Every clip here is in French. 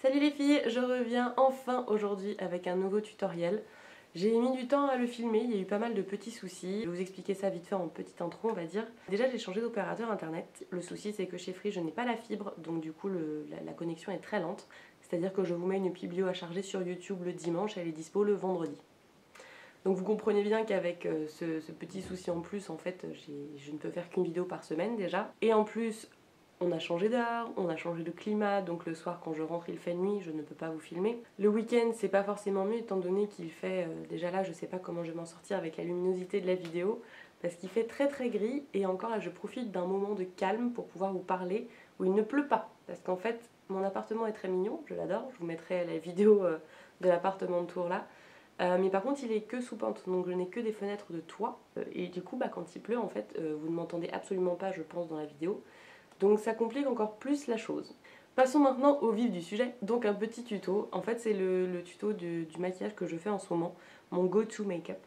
Salut les filles, je reviens enfin aujourd'hui avec un nouveau tutoriel. J'ai mis du temps à le filmer, il y a eu pas mal de petits soucis. Je vais vous expliquer ça vite fait en petite intro on va dire. Déjà j'ai changé d'opérateur internet. Le souci c'est que chez Free je n'ai pas la fibre, donc du coup la connexion est très lente. C'est-à-dire que je vous mets une biblio à charger sur YouTube le dimanche, elle est dispo le vendredi. Donc vous comprenez bien qu'avec ce petit souci en plus, en fait, je ne peux faire qu'une vidéo par semaine déjà. Et en plus, on a changé d'heure, on a changé de climat, donc le soir quand je rentre il fait nuit, je ne peux pas vous filmer. Le week-end c'est pas forcément mieux étant donné qu'il fait, déjà là je sais pas comment je vais m'en sortir avec la luminosité de la vidéo, parce qu'il fait très très gris et encore là je profite d'un moment de calme pour pouvoir vous parler où il ne pleut pas. Parce qu'en fait mon appartement est très mignon, je l'adore, je vous mettrai la vidéo de l'appartement de Tours là. Mais par contre il est que sous pente, donc je n'ai que des fenêtres de toit et du coup quand il pleut en fait vous ne m'entendez absolument pas je pense dans la vidéo. Donc ça complique encore plus la chose. Passons maintenant au vif du sujet, donc un petit tuto. En fait c'est le tuto du maquillage que je fais en ce moment, mon go-to make-up.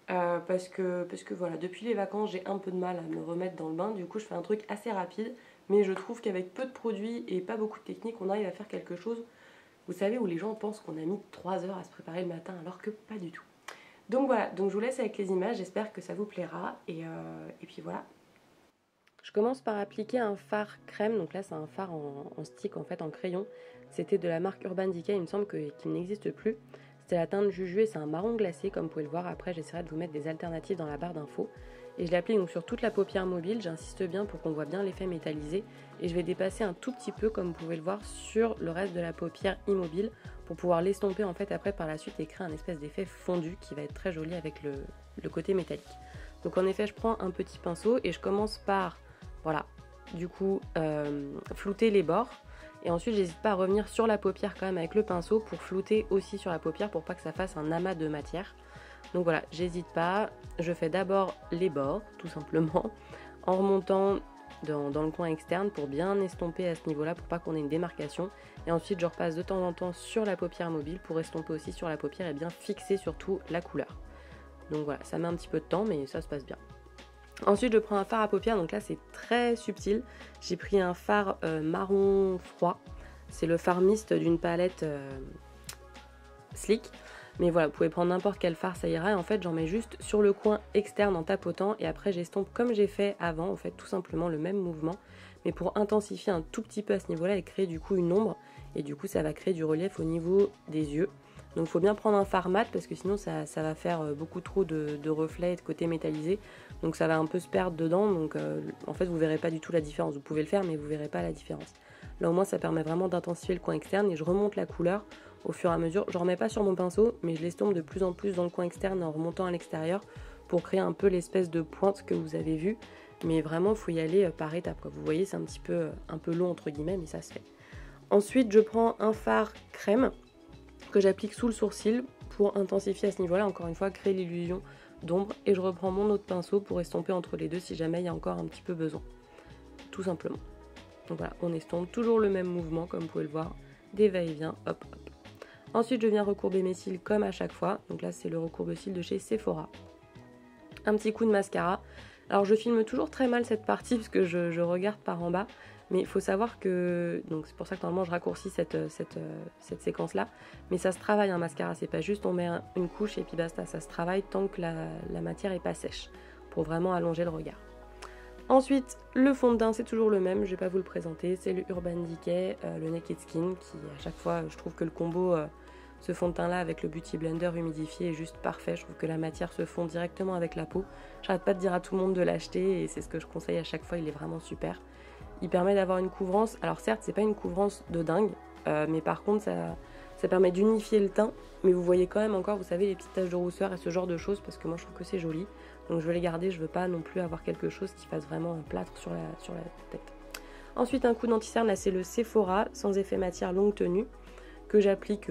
Parce que voilà, depuis les vacances j'ai un peu de mal à me remettre dans le bain, du coup je fais un truc assez rapide, mais je trouve qu'avec peu de produits et pas beaucoup de techniques on arrive à faire quelque chose, vous savez, où les gens pensent qu'on a mis 3 heures à se préparer le matin alors que pas du tout. Donc voilà, donc je vous laisse avec les images, j'espère que ça vous plaira et puis voilà. Je commence par appliquer un fard crème, donc là c'est un fard en stick en fait, en crayon. C'était de la marque Urban Decay, il me semble qu'il n'existe plus. C'était la teinte Juju et c'est un marron glacé comme vous pouvez le voir. Après j'essaierai de vous mettre des alternatives dans la barre d'infos. Et je l'applique donc sur toute la paupière mobile, j'insiste bien pour qu'on voit bien l'effet métallisé. Et je vais dépasser un tout petit peu comme vous pouvez le voir sur le reste de la paupière immobile pour pouvoir l'estomper en fait après par la suite et créer un espèce d'effet fondu qui va être très joli avec le côté métallique. Donc en effet je prends un petit pinceau et je commence par... Voilà, du coup, flouter les bords. Et ensuite, j'hésite pas à revenir sur la paupière quand même avec le pinceau pour flouter aussi sur la paupière pour pas que ça fasse un amas de matière. Donc voilà, j'hésite pas. Je fais d'abord les bords, tout simplement, en remontant dans le coin externe pour bien estomper à ce niveau-là pour pas qu'on ait une démarcation. Et ensuite, je repasse de temps en temps sur la paupière mobile pour estomper aussi sur la paupière et bien fixer surtout la couleur. Donc voilà, ça met un petit peu de temps, mais ça se passe bien. Ensuite je prends un fard à paupières, donc là c'est très subtil. J'ai pris un fard marron froid. C'est le fard mist d'une palette Sleek. Mais voilà, vous pouvez prendre n'importe quel fard, ça ira. Et en fait j'en mets juste sur le coin externe en tapotant. Et après j'estompe comme j'ai fait avant, en fait tout simplement le même mouvement. Mais pour intensifier un tout petit peu à ce niveau-là et créer du coup une ombre. Et du coup ça va créer du relief au niveau des yeux. Donc il faut bien prendre un fard mat parce que sinon ça va faire beaucoup trop de reflets et de côté métallisé. Donc ça va un peu se perdre dedans. Donc en fait vous verrez pas du tout la différence. Vous pouvez le faire mais vous verrez pas la différence. Là au moins ça permet vraiment d'intensifier le coin externe et je remonte la couleur au fur et à mesure. Je ne remets pas sur mon pinceau mais je l'estompe de plus en plus dans le coin externe en remontant à l'extérieur pour créer un peu l'espèce de pointe que vous avez vue. Mais vraiment il faut y aller par étapes, quoi. Vous voyez c'est un peu long entre guillemets mais ça se fait. Ensuite je prends un fard crème que j'applique sous le sourcil pour intensifier à ce niveau-là, encore une fois, créer l'illusion d'ombre. Et je reprends mon autre pinceau pour estomper entre les deux si jamais il y a encore un petit peu besoin. Tout simplement. Donc voilà, on estompe toujours le même mouvement, comme vous pouvez le voir, des va-et-vient, hop, hop. Ensuite, je viens recourber mes cils comme à chaque fois. Donc là, c'est le recourbe-cils de chez Sephora. Un petit coup de mascara. Alors, je filme toujours très mal cette partie parce que je regarde par en bas. Mais il faut savoir que, donc c'est pour ça que normalement je raccourcis cette séquence là, mais ça se travaille un mascara, c'est pas juste on met une couche et puis basta, ça se travaille tant que la matière est pas sèche, pour vraiment allonger le regard. Ensuite, le fond de teint c'est toujours le même, je vais pas vous le présenter, c'est le Urban Decay, le Naked Skin, qui à chaque fois je trouve que le combo, ce fond de teint là avec le Beauty Blender humidifié est juste parfait, je trouve que la matière se fond directement avec la peau. J'arrête pas de dire à tout le monde de l'acheter et c'est ce que je conseille à chaque fois, il est vraiment super. Il permet d'avoir une couvrance, alors certes c'est pas une couvrance de dingue, mais par contre ça permet d'unifier le teint, mais vous voyez quand même encore, vous savez, les petites taches de rousseur et ce genre de choses, parce que moi je trouve que c'est joli, donc je veux les garder, je veux pas non plus avoir quelque chose qui fasse vraiment un plâtre sur la tête. Ensuite un coup d'anti-cerne, là c'est le Sephora, sans effet matière longue tenue, que j'applique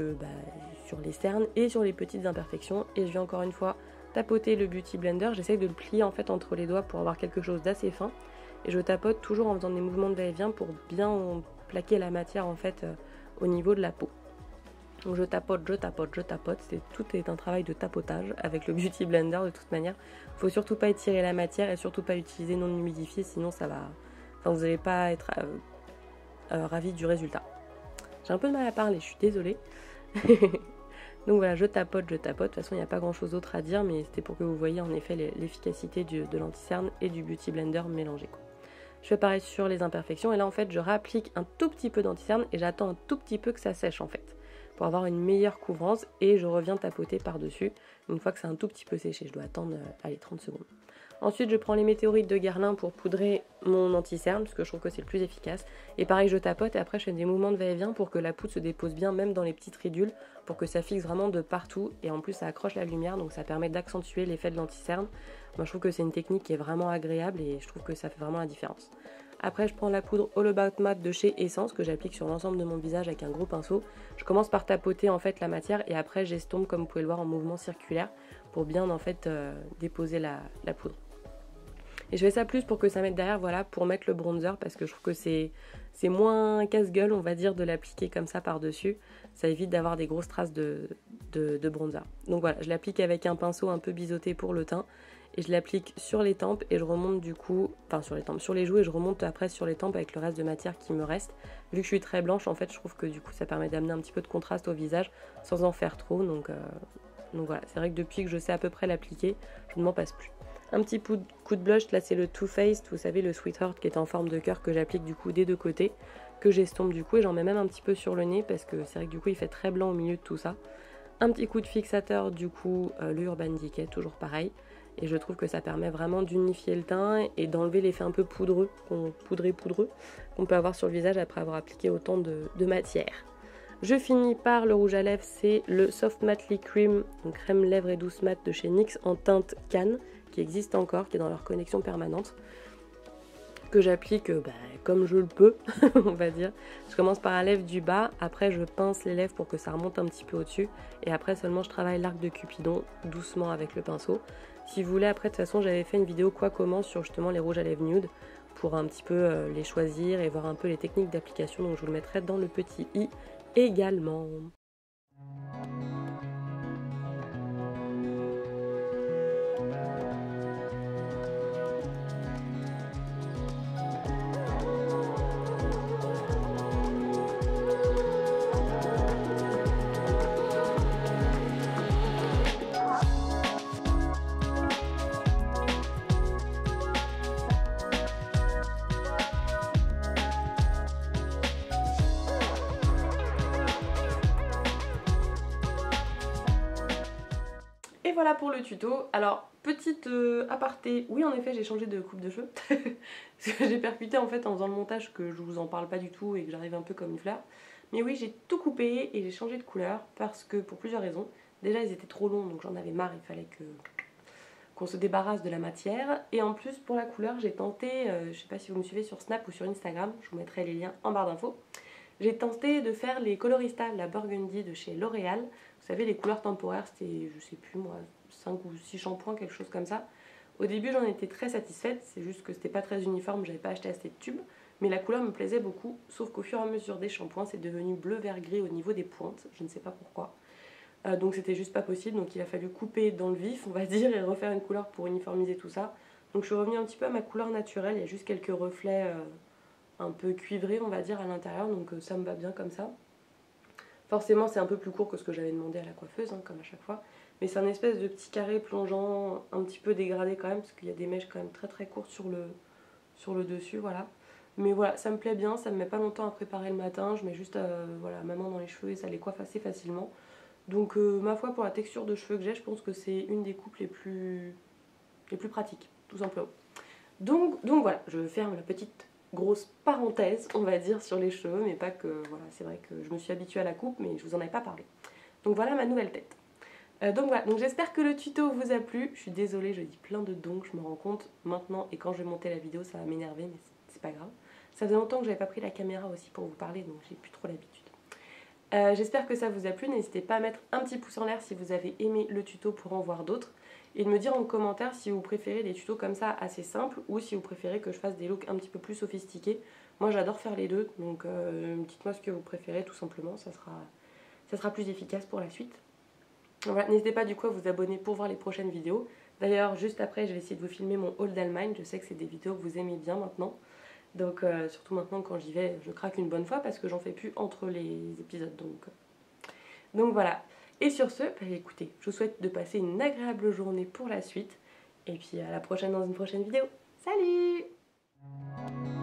sur les cernes et sur les petites imperfections, et je vais encore une fois tapoter le Beauty Blender, j'essaye de le plier en fait entre les doigts pour avoir quelque chose d'assez fin. Et je tapote toujours en faisant des mouvements de va-et-vient pour bien plaquer la matière en fait au niveau de la peau. Donc je tapote, tout est un travail de tapotage avec le Beauty Blender de toute manière. Il faut surtout pas étirer la matière et surtout pas utiliser non humidifié sinon ça va... Enfin vous n'allez pas être ravi du résultat. J'ai un peu de mal à parler, je suis désolée. Donc voilà, je tapote. De toute façon, il n'y a pas grand chose d'autre à dire, mais c'était pour que vous voyez en effet l'efficacité de l'anti-cerne et du Beauty Blender mélangé, quoi. Je fais pareil sur les imperfections et là en fait je réapplique un tout petit peu d'anti-cerne et j'attends un tout petit peu que ça sèche en fait pour avoir une meilleure couvrance et je reviens tapoter par dessus une fois que c'est un tout petit peu séché. Je dois attendre allez, 30 secondes. Ensuite je prends les météorites de Guerlain pour poudrer mon anti-cerne parce que je trouve que c'est le plus efficace et pareil je tapote et après je fais des mouvements de va-et-vient pour que la poudre se dépose bien même dans les petites ridules pour que ça fixe vraiment de partout et en plus ça accroche la lumière donc ça permet d'accentuer l'effet de l'anti-cerne. Moi je trouve que c'est une technique qui est vraiment agréable et je trouve que ça fait vraiment la différence. Après je prends la poudre All About Matte de chez Essence que j'applique sur l'ensemble de mon visage avec un gros pinceau. Je commence par tapoter en fait la matière et après j'estompe comme vous pouvez le voir en mouvement circulaire pour bien en fait déposer la poudre. Et je fais ça plus pour que ça mette derrière, voilà, pour mettre le bronzer parce que je trouve que c'est moins casse-gueule on va dire de l'appliquer comme ça par dessus. Ça évite d'avoir des grosses traces de bronzer. Donc voilà, je l'applique avec un pinceau un peu biseauté pour le teint. Et je l'applique sur les tempes et je remonte du coup, enfin sur les tempes, sur les joues et je remonte après sur les tempes avec le reste de matière qui me reste. Vu que je suis très blanche en fait je trouve que du coup ça permet d'amener un petit peu de contraste au visage sans en faire trop. Donc voilà, c'est vrai que depuis que je sais à peu près l'appliquer, je ne m'en passe plus. Un petit coup de blush, là c'est le Too Faced, vous savez le Sweetheart qui est en forme de cœur que j'applique du coup des deux côtés, que j'estompe du coup et j'en mets même un petit peu sur le nez parce que c'est vrai que du coup il fait très blanc au milieu de tout ça. Un petit coup de fixateur du coup, le Urban Decay, toujours pareil. Et je trouve que ça permet vraiment d'unifier le teint et d'enlever l'effet un peu poudreux qu'on peut avoir sur le visage après avoir appliqué autant de matière. Je finis par le rouge à lèvres, c'est le Soft Matte Lip Cream, donc crème lèvres et douce mat de chez NYX en teinte Canne, qui existe encore, qui est dans leur collection permanente, que j'applique comme je le peux, on va dire. Je commence par la lèvre du bas, après je pince les lèvres pour que ça remonte un petit peu au-dessus, et après seulement je travaille l'arc de Cupidon doucement avec le pinceau. Si vous voulez, après de toute façon j'avais fait une vidéo quoi comment sur justement les rouges à lèvres nude pour un petit peu les choisir et voir un peu les techniques d'application, donc je vous le mettrai dans le petit i également. Et voilà pour le tuto. Alors, petite aparté, oui en effet j'ai changé de coupe de cheveux. Parce que j'ai percuté en fait en faisant le montage que je vous en parle pas du tout et que j'arrive un peu comme une fleur. Mais oui j'ai tout coupé et j'ai changé de couleur parce que pour plusieurs raisons. Déjà ils étaient trop longs donc j'en avais marre, il fallait qu'on se débarrasse de la matière. Et en plus pour la couleur j'ai tenté, je sais pas si vous me suivez sur Snap ou sur Instagram, je vous mettrai les liens en barre d'infos. J'ai tenté de faire les Colorista, la Burgundy de chez L'Oréal. Vous savez, les couleurs temporaires, c'était, je sais plus moi, 5 ou 6 shampoings, quelque chose comme ça. Au début, j'en étais très satisfaite, c'est juste que c'était pas très uniforme, j'avais pas acheté assez de tubes. Mais la couleur me plaisait beaucoup, sauf qu'au fur et à mesure des shampoings, c'est devenu bleu, vert, gris au niveau des pointes. Je ne sais pas pourquoi. Donc c'était juste pas possible, donc il a fallu couper dans le vif, on va dire, et refaire une couleur pour uniformiser tout ça. Donc je suis revenue un petit peu à ma couleur naturelle, il y a juste quelques reflets un peu cuivré on va dire à l'intérieur, donc ça me va bien comme ça. Forcément c'est un peu plus court que ce que j'avais demandé à la coiffeuse hein, comme à chaque fois, mais c'est un espèce de petit carré plongeant un petit peu dégradé quand même parce qu'il y a des mèches quand même très très courtes sur le dessus, voilà. Mais voilà, ça me plaît bien, ça me met pas longtemps à préparer le matin, je mets juste voilà, ma main dans les cheveux et ça les coiffe assez facilement. Donc ma foi pour la texture de cheveux que j'ai, je pense que c'est une des coupes les plus pratiques, tout simplement. Donc voilà, je ferme la petite grosse parenthèse, on va dire, sur les cheveux, mais pas que, voilà, c'est vrai que je me suis habituée à la coupe, mais je vous en avais pas parlé. Donc voilà ma nouvelle tête. Donc voilà, donc j'espère que le tuto vous a plu. Je suis désolée, je dis plein de donc, je me rends compte maintenant, et quand je vais monter la vidéo, ça va m'énerver, mais c'est pas grave. Ça faisait longtemps que j'avais pas pris la caméra aussi pour vous parler, donc j'ai plus trop l'habitude. J'espère que ça vous a plu, n'hésitez pas à mettre un petit pouce en l'air si vous avez aimé le tuto pour en voir d'autres. Et de me dire en commentaire si vous préférez des tutos comme ça assez simples ou si vous préférez que je fasse des looks un petit peu plus sophistiqués. Moi j'adore faire les deux, donc dites-moi ce que vous préférez tout simplement, ça sera plus efficace pour la suite. Voilà, n'hésitez pas du coup à vous abonner pour voir les prochaines vidéos. D'ailleurs juste après je vais essayer de vous filmer mon haul d'Allemagne, je sais que c'est des vidéos que vous aimez bien maintenant. Donc surtout maintenant quand j'y vais, je craque une bonne fois parce que j'en fais plus entre les épisodes. Donc voilà. Et sur ce, bah, écoutez, je vous souhaite de passer une agréable journée pour la suite. Et puis à la prochaine dans une prochaine vidéo. Salut!